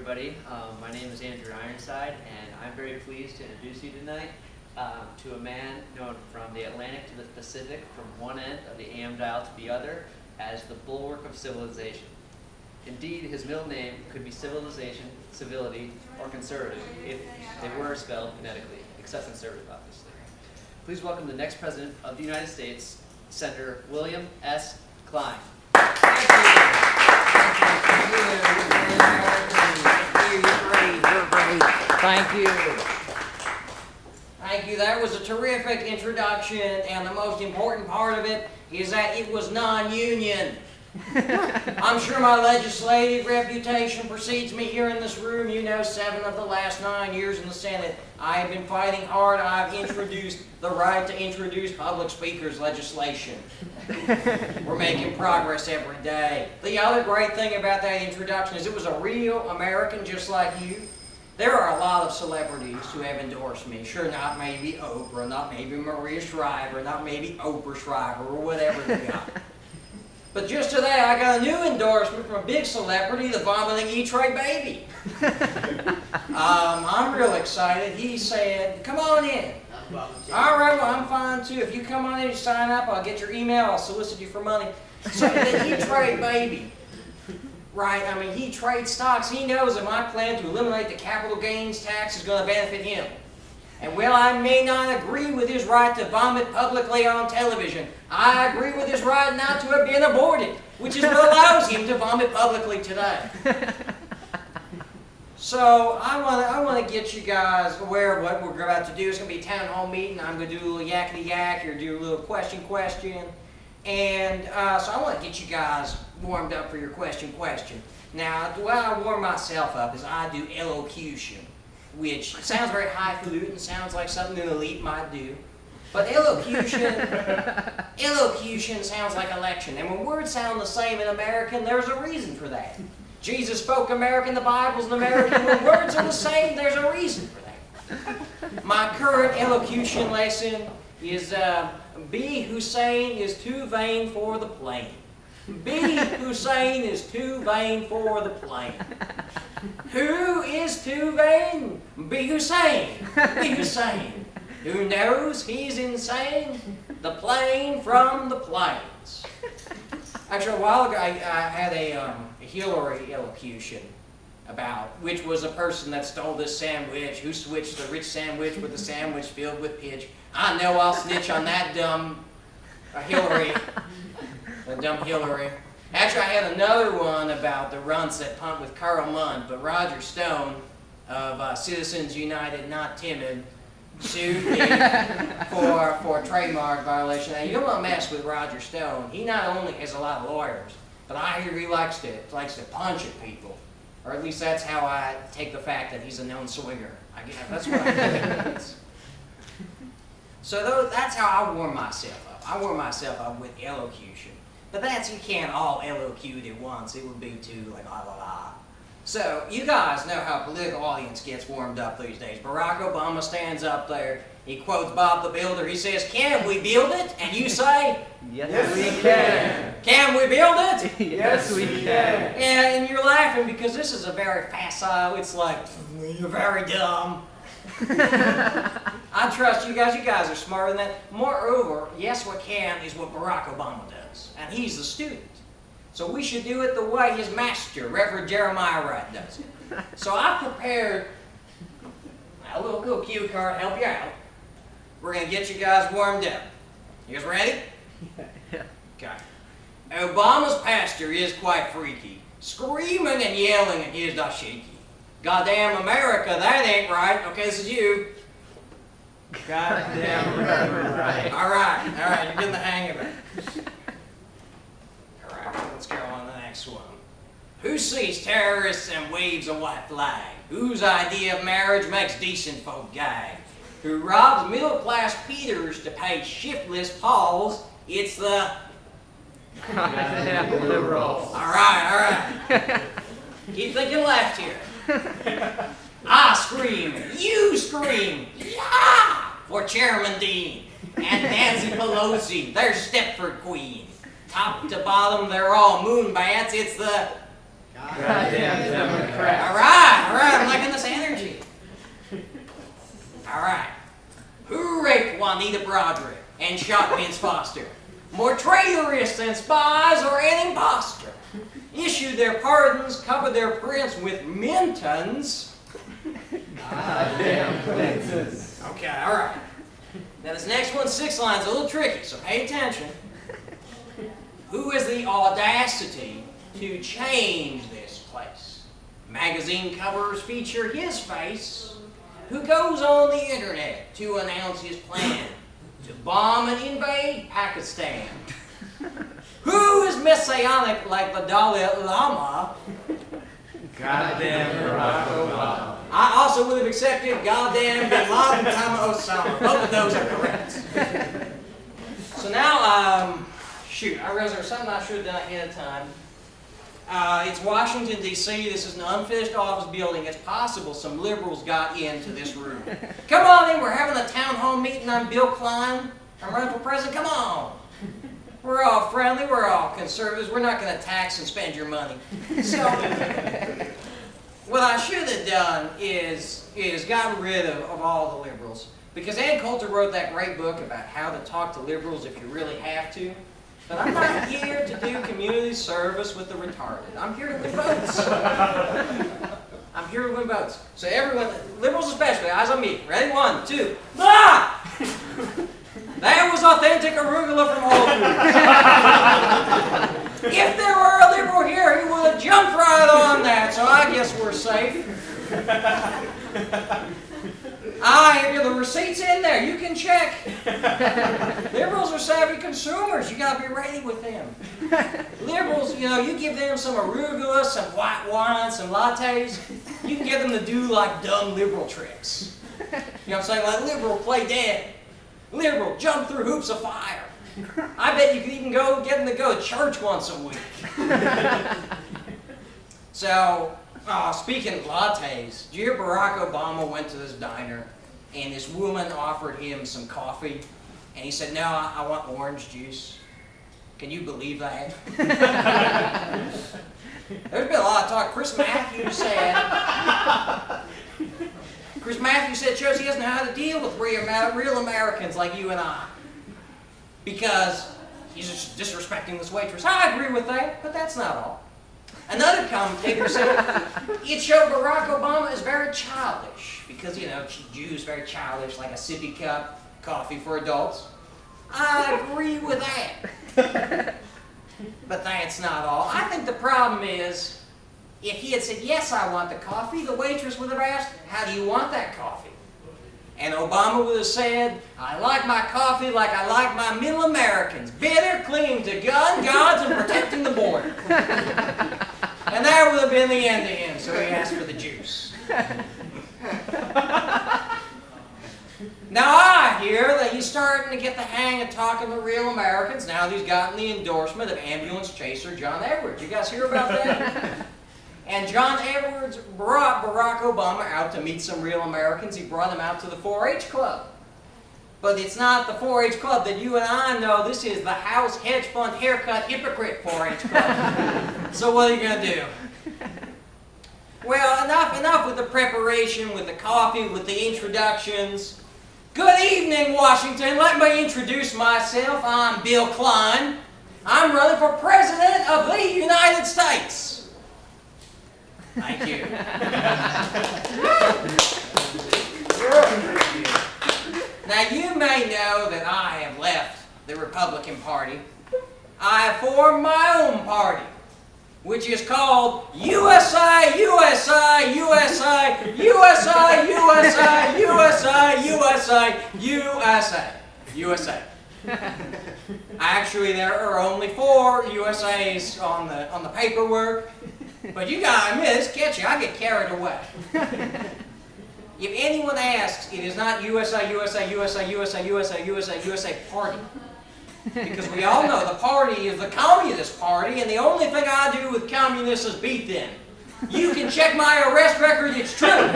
everybody. My name is Andrew Ironside, and I'm very pleased to introduce you tonight to a man known from the Atlantic to the Pacific, from one end of the AM dial to the other, as the bulwark of civilization. Indeed, his middle name could be civilization, civility, or conservative if they were spelled phonetically, except conservative, obviously. Please welcome the next President of the United States, Senator William S. Klein. Thank you. Thank you. That was a terrific introduction, and the most important part of it is that it was non-union. I'm sure my legislative reputation precedes me here in this room. You know, 7 of the last 9 years in the Senate, I have been fighting hard. I've introduced the right to introduce public speakers legislation. We're making progress every day. The other great thing about that introduction is it was a real American just like you. There are a lot of celebrities who have endorsed me. Sure, not maybe Oprah, not maybe Maria Shriver, not maybe Oprah Shriver, or whatever they got. But just today, I got a new endorsement from a big celebrity, the vomiting E-Tray baby. I'm real excited. He said, come on in. All right, well, I'm fine too. If you come on in and sign up, I'll get your email. I'll solicit you for money. So the E-Trade baby, right? I mean, he trades stocks. He knows that my plan to eliminate the capital gains tax is going to benefit him. And while I may not agree with his right to vomit publicly on television, I agree with his right not to have been aborted, which is what allows him to vomit publicly today. So I want to get you guys aware of what we're about to do. It's going to be a town hall meeting. I'm going to do a little yakety yak or do a little question. And so I want to get you guys warmed up for your question. Now, the way I warm myself up is I do elocution, which sounds very highfalutin, sounds like something an elite might do. But elocution sounds like election. And when words sound the same in American, there's a reason for that. Jesus spoke American, the Bible's in American. When words are the same, there's a reason for that. My current elocution lesson is B. Hussein is too vain for the plane. B. Hussein is too vain for the plane. Who is too vain? B. Hussein. B. Hussein. Who knows he's insane? The plane from the plains. Actually, a while ago, I had a Hillary elocution about which was a person that stole this sandwich, who switched the rich sandwich with the sandwich filled with pitch. I know I'll snitch on that dumb Hillary. The dumb Hillary. Actually, I had another one about the runts that punt with Carl Munn, but Roger Stone of Citizens United Not Timid sued me for trademark violation. Now, you don't want to mess with Roger Stone. He not only has a lot of lawyers, but I hear he likes to punch at people. Or at least that's how I take the fact that he's a known swinger. That's what I think. So that's how I warm myself up. I warm myself up with elocution. But you can't all elocute at once. It would be too like la la la. So you guys know how a political audience gets warmed up these days. Barack Obama stands up there. He quotes Bob the Builder. He says, "Can we build it?" And you say, Yes, we can. Can we build it? Yes, we can. And you're laughing because this is a very facile. It's like, you're very dumb. I trust you guys. You guys are smarter than that. Moreover, yes, we can is what Barack Obama does. And he's the student. So we should do it the way his master, Reverend Jeremiah Wright, does it. So I prepared a little cue card to help you out. We're going to get you guys warmed up. You guys ready? Yeah. Okay. Obama's pastor is quite freaky, screaming and yelling at his dashiki. Goddamn America, that ain't right. Okay, this is you. Goddamn America, right. All right, you're getting the hang of it. All right, let's go on to the next one. Who sees terrorists and waves a white flag? Whose idea of marriage makes decent folk gag? Who robs middle-class Peters to pay shiftless Pauls? It's the... Goddamn liberals. All right. Keep thinking left here. I scream, you scream, yeah, for Chairman Dean and Nancy Pelosi, their Stepford Queen. Top to bottom, they're all moon bats. It's the Goddamn Democrats. All right, I'm liking this energy. All right. Who raped Juanita Broderick and shot Vince Foster? More traitorous than spies or an imposter. Issued their pardons, covered their prints with Mintons. Goddamn Clinton's. Okay, all right. Now this next one's 6 lines, a little tricky, so pay attention. Who has the audacity to change this place? Magazine covers feature his face, who goes on the internet to announce his plan to bomb and invade Pakistan. Who is messianic like the Dalai Lama? Goddamn Barack Obama. I also would have accepted goddamn Bin Laden, Osama. Both of those are correct. So now, shoot, I realized there was something I should have done ahead of time. It's Washington, D.C. This is an unfinished office building. It's possible some liberals got into this room. Come on in, we're having a town hall meeting. I'm Bill Klein. I'm running for president. Come on. We're all friendly. We're all conservatives. We're not going to tax and spend your money. So, what I should have done is gotten rid of all the liberals. Because Ann Coulter wrote that great book about how to talk to liberals if you really have to. But I'm not here to do community service with the retarded. I'm here to win votes. I'm here to win votes. So everyone, liberals especially, eyes on me. Ready? 1, 2. Ah! That was authentic arugula from Whole Foods. If there were a liberal here, he would have jumped right on that. So I guess we're safe. The receipt's in there. You can check. Liberals are savvy consumers. You got to be ready with them. Liberals, you give them some arugula, some white wine, some lattes. You can get them to do like dumb liberal tricks. You know what I'm saying? Like liberal play dead. Liberal jump through hoops of fire. I bet you could even get them to go to church once a week. So, speaking of lattes, did you hear Barack Obama went to this diner and this woman offered him some coffee and he said, no, I want orange juice. Can you believe that? There's been a lot of talk. Chris Matthews said shows he doesn't know how to deal with real Americans like you and I. Because he's just disrespecting this waitress. I agree with that, but that's not all. Another commentator said it showed Barack Obama is very childish because, Jews very childish, like a sippy cup, coffee for adults. I agree with that. But that's not all. I think the problem is, if he had said, yes, I want the coffee, the waitress would have asked, how do you want that coffee? And Obama would have said, I like my coffee like I like my middle Americans, bitter, clinging to gods, and protecting the border. And that would have been the end of him, so he asked for the juice. Now I hear that he's starting to get the hang of talking to real Americans now that he's gotten the endorsement of ambulance chaser John Edwards. You guys hear about that? And John Edwards brought Barack Obama out to meet some real Americans. He brought him out to the 4-H Club. But it's not the 4-H Club that you and I know. This is the House Hedge Fund Haircut Hypocrite 4-H Club. So what are you going to do? Well, enough with the preparation, with the coffee, with the introductions. Good evening, Washington. Let me introduce myself. I'm Bill Klein. I'm running for President of the United States. Thank you. Now, you may know that I have left the Republican Party. I have formed my own party, which is called USA, USA, USA, USA, USA, USA, USA, USA, USA. Actually, there are only 4 USAs on the paperwork. But you gotta admit, it's catchy. I get carried away. If anyone asks, it is not USA, USA, USA, USA, USA, USA, USA Party. Because we all know the party is the Communist Party, and the only thing I do with communists is beat them. You can check my arrest record, it's true.